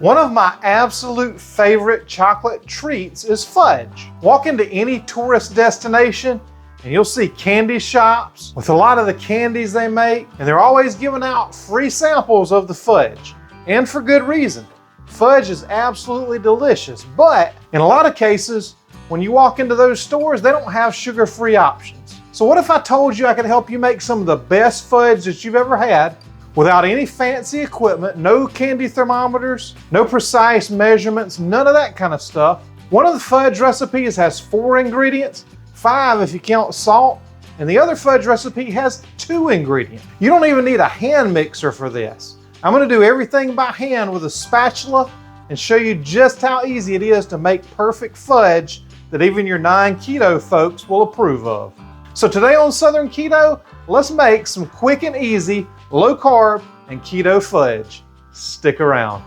One of my absolute favorite chocolate treats is fudge. Walk into any tourist destination and you'll see candy shops with a lot of the candies they make, and they're always giving out free samples of the fudge, and for good reason. Fudge is absolutely delicious, but in a lot of cases, when you walk into those stores, they don't have sugar-free options. So what if I told you I could help you make some of the best fudge that you've ever had without any fancy equipment, no candy thermometers, no precise measurements, none of that kind of stuff? One of the fudge recipes has 4 ingredients, 5 if you count salt, and the other fudge recipe has 2 ingredients. You don't even need a hand mixer for this. I'm gonna do everything by hand with a spatula and show you just how easy it is to make perfect fudge that even your non-keto folks will approve of. So today on Southern Keto, let's make some quick and easy low carb and keto fudge. Stick around.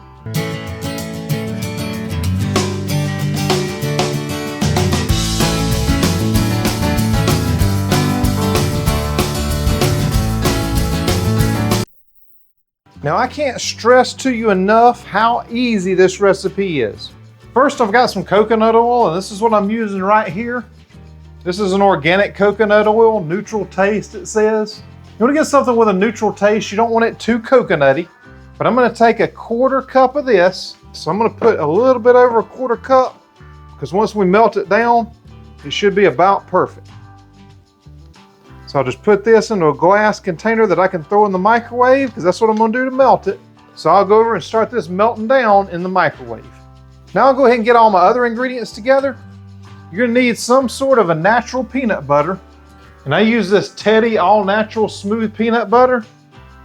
Now I can't stress to you enough how easy this recipe is. First, I've got some coconut oil, and this is what I'm using right here. This is an organic coconut oil, neutral taste it says. You want to get something with a neutral taste, you don't want it too coconutty, but I'm going to take a 1/4 cup of this. So I'm going to put a little bit over a 1/4 cup, because once we melt it down, it should be about perfect. So I'll just put this into a glass container that I can throw in the microwave, because that's what I'm going to do to melt it. So I'll go over and start this melting down in the microwave. Now I'll go ahead and get all my other ingredients together. You're going to need some sort of a natural peanut butter. And I use this Teddy all natural smooth peanut butter.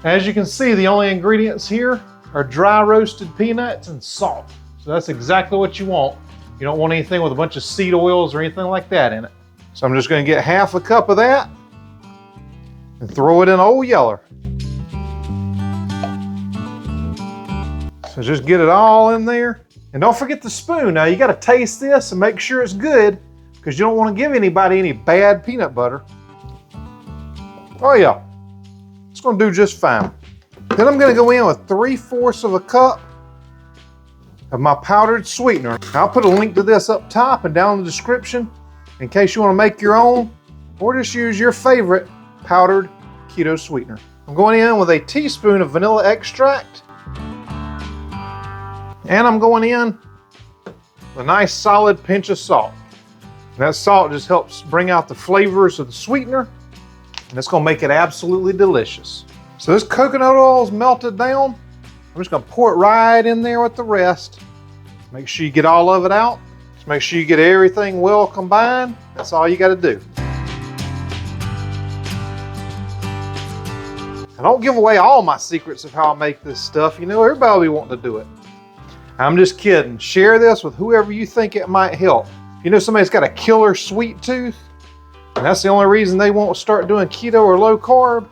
As you can see, the only ingredients here are dry roasted peanuts and salt. So that's exactly what you want. You don't want anything with a bunch of seed oils or anything like that in it. So I'm just going to get 1/2 cup of that and throw it in Old Yeller. So just get it all in there. And don't forget the spoon. Now you got to taste this and make sure it's good, because you don't want to give anybody any bad peanut butter. Oh yeah, it's going to do just fine. Then I'm going to go in with 3/4 of a cup of my powdered sweetener. I'll put a link to this up top and down in the description in case you want to make your own, or just use your favorite powdered keto sweetener. I'm going in with a teaspoon of vanilla extract, and I'm going in with a nice solid pinch of salt. And that salt just helps bring out the flavors of the sweetener, and it's going to make it absolutely delicious. So this coconut oil is melted down. I'm just going to pour it right in there with the rest. Make sure you get all of it out. Just make sure you get everything well combined. That's all you got to do. I don't give away all my secrets of how I make this stuff. You know, everybody will be wanting to do it. I'm just kidding. Share this with whoever you think it might help. If you know somebody's got a killer sweet tooth, and that's the only reason they won't start doing keto or low carb,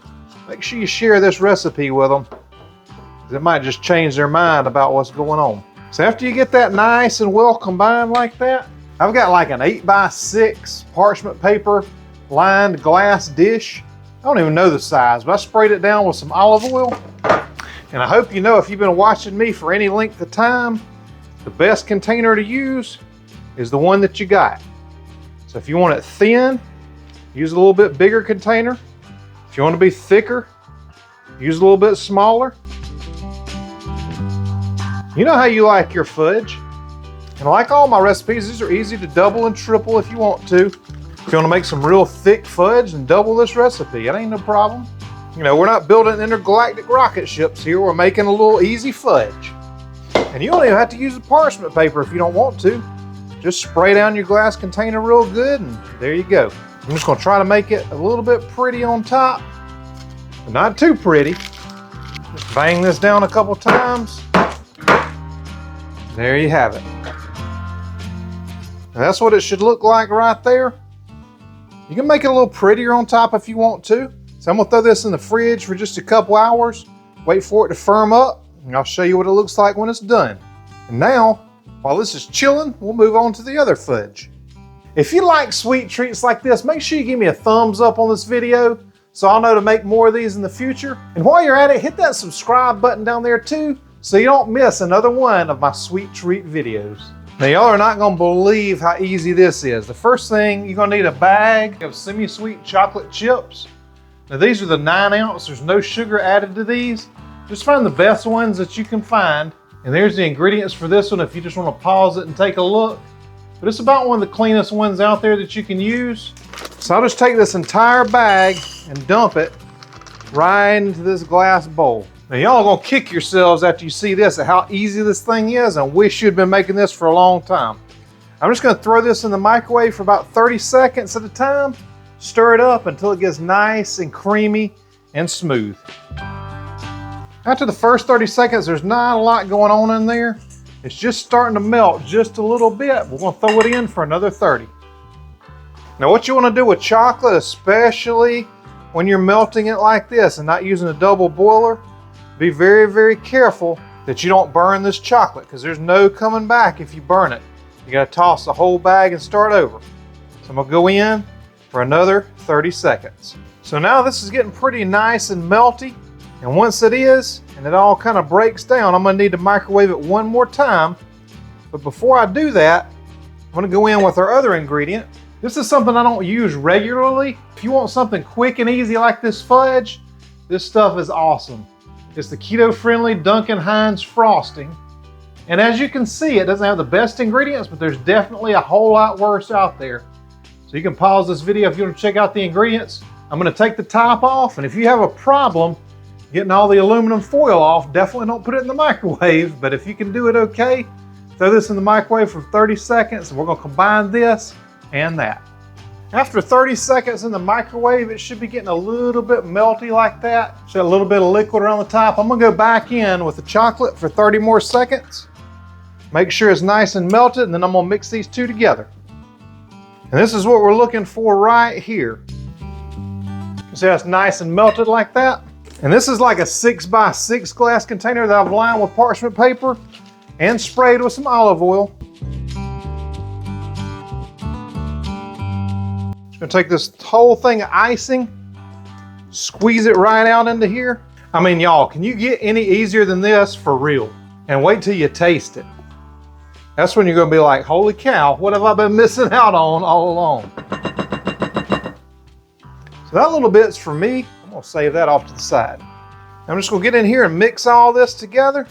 make sure you share this recipe with them. It might just change their mind about what's going on. So after you get that nice and well combined like that, I've got like an 8x6 parchment paper lined glass dish. I don't even know the size, but I sprayed it down with some olive oil. And I hope you know, if you've been watching me for any length of time, the best container to use is the one that you got. So if you want it thin, use a little bit bigger container. If you want to be thicker, use a little bit smaller. You know how you like your fudge. And like all my recipes, these are easy to double and triple if you want to. If you want to make some real thick fudge, then double this recipe. It ain't no problem. You know, we're not building intergalactic rocket ships here. We're making a little easy fudge. And you don't even have to use the parchment paper if you don't want to. Just spray down your glass container real good, and there you go. I'm just going to try to make it a little bit pretty on top, but not too pretty. Just bang this down a couple times. There you have it. And that's what it should look like right there. You can make it a little prettier on top if you want to. So I'm gonna throw this in the fridge for just a couple hours, wait for it to firm up, and I'll show you what it looks like when it's done. And now, while this is chilling, we'll move on to the other fudge. If you like sweet treats like this, make sure you give me a thumbs up on this video so I'll know to make more of these in the future. And while you're at it, hit that subscribe button down there too, so you don't miss another one of my sweet treat videos. Now y'all are not gonna believe how easy this is. The first thing, you're gonna need a bag of semi-sweet chocolate chips. Now these are the 9 ounce, there's no sugar added to these. Just find the best ones that you can find. And there's the ingredients for this one if you just wanna pause it and take a look. But it's about one of the cleanest ones out there that you can use. So I'll just take this entire bag and dump it right into this glass bowl. Now y'all are gonna kick yourselves after you see this at how easy this thing is and wish you'd been making this for a long time. I'm just gonna throw this in the microwave for about 30 seconds at a time. Stir it up until it gets nice and creamy and smooth. After the first 30 seconds, there's not a lot going on in there. It's just starting to melt just a little bit. We're gonna throw it in for another 30. Now what you wanna do with chocolate, especially when you're melting it like this and not using a double boiler, be very, very careful that you don't burn this chocolate because there's no coming back if you burn it. You gotta toss the whole bag and start over. So I'm gonna go in for another 30 seconds. So now this is getting pretty nice and melty. And once it is, and it all kind of breaks down, I'm gonna need to microwave it one more time. But before I do that, I'm gonna go in with our other ingredient. This is something I don't use regularly. If you want something quick and easy like this fudge, this stuff is awesome. It's the keto-friendly Duncan Hines frosting. And as you can see, it doesn't have the best ingredients, but there's definitely a whole lot worse out there. So you can pause this video if you want to check out the ingredients. I'm gonna take the top off, and if you have a problem getting all the aluminum foil off, definitely don't put it in the microwave, but if you can do it okay, throw this in the microwave for 30 seconds, and we're gonna combine this and that. After 30 seconds in the microwave, it should be getting a little bit melty like that. Should have a little bit of liquid around the top. I'm gonna go back in with the chocolate for 30 more seconds. Make sure it's nice and melted, and then I'm gonna mix these two together. And this is what we're looking for right here. You see how it's nice and melted like that? And this is like a 6x6 glass container that I've lined with parchment paper and sprayed with some olive oil. Gonna take this whole thing of icing, squeeze it right out into here. I mean, y'all, can you get any easier than this for real? And wait till you taste it. That's when you're gonna be like, holy cow, what have I been missing out on all along? So that little bit's for me. I'm gonna save that off to the side. I'm just gonna get in here and mix all this together.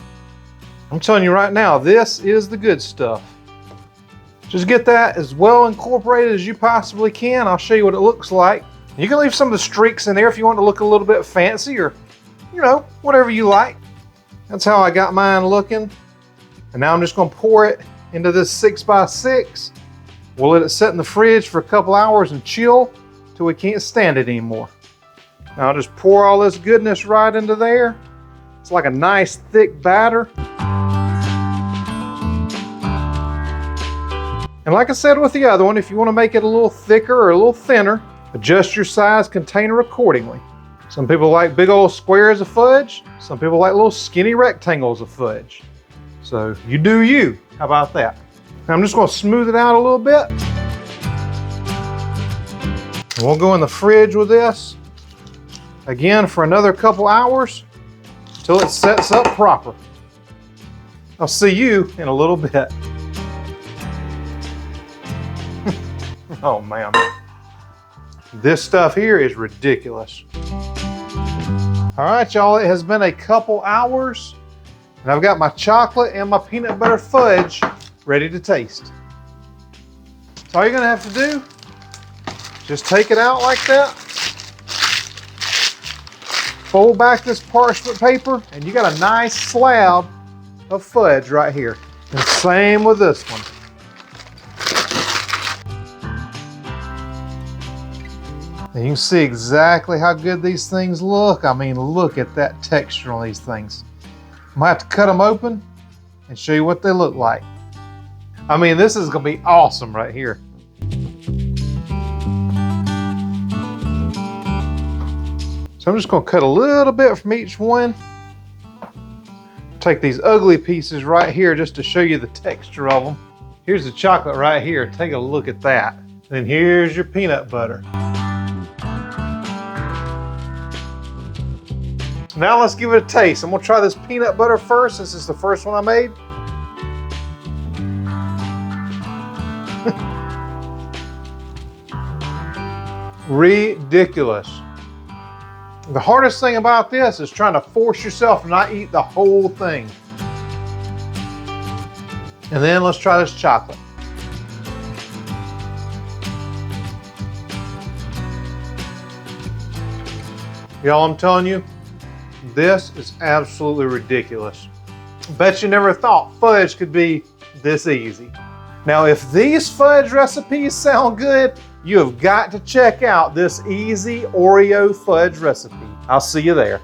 I'm telling you right now, this is the good stuff. Just get that as well incorporated as you possibly can. I'll show you what it looks like. You can leave some of the streaks in there if you want to look a little bit fancy or, you know, whatever you like. That's how I got mine looking. And now I'm just gonna pour it into this 6x6. We'll let it sit in the fridge for a couple hours and chill till we can't stand it anymore. Now I'll just pour all this goodness right into there. It's like a nice thick batter. And like I said with the other one, if you want to make it a little thicker or a little thinner, adjust your size container accordingly. Some people like big old squares of fudge. Some people like little skinny rectangles of fudge. So you do you. How about that? Now I'm just going to smooth it out a little bit. And we'll go in the fridge with this again for another couple hours till it sets up proper. I'll see you in a little bit. Oh man, this stuff here is ridiculous. All right, y'all, it has been a couple hours and I've got my chocolate and my peanut butter fudge ready to taste. So all you're gonna have to do, just take it out like that, fold back this parchment paper, and you got a nice slab of fudge right here. And same with this one. And you can see exactly how good these things look. I mean, look at that texture on these things. I'm gonna have to cut them open and show you what they look like. I mean, this is gonna be awesome right here. So I'm just gonna cut a little bit from each one. Take these ugly pieces right here just to show you the texture of them. Here's the chocolate right here. Take a look at that. Then here's your peanut butter. Now let's give it a taste. I'm gonna try this peanut butter first. This is the first one I made. Ridiculous. The hardest thing about this is trying to force yourself to not eat the whole thing. And then let's try this chocolate. Y'all, I'm telling you, this is absolutely ridiculous. Bet you never thought fudge could be this easy. Now, if these fudge recipes sound good, you have got to check out this easy Oreo fudge recipe. I'll see you there.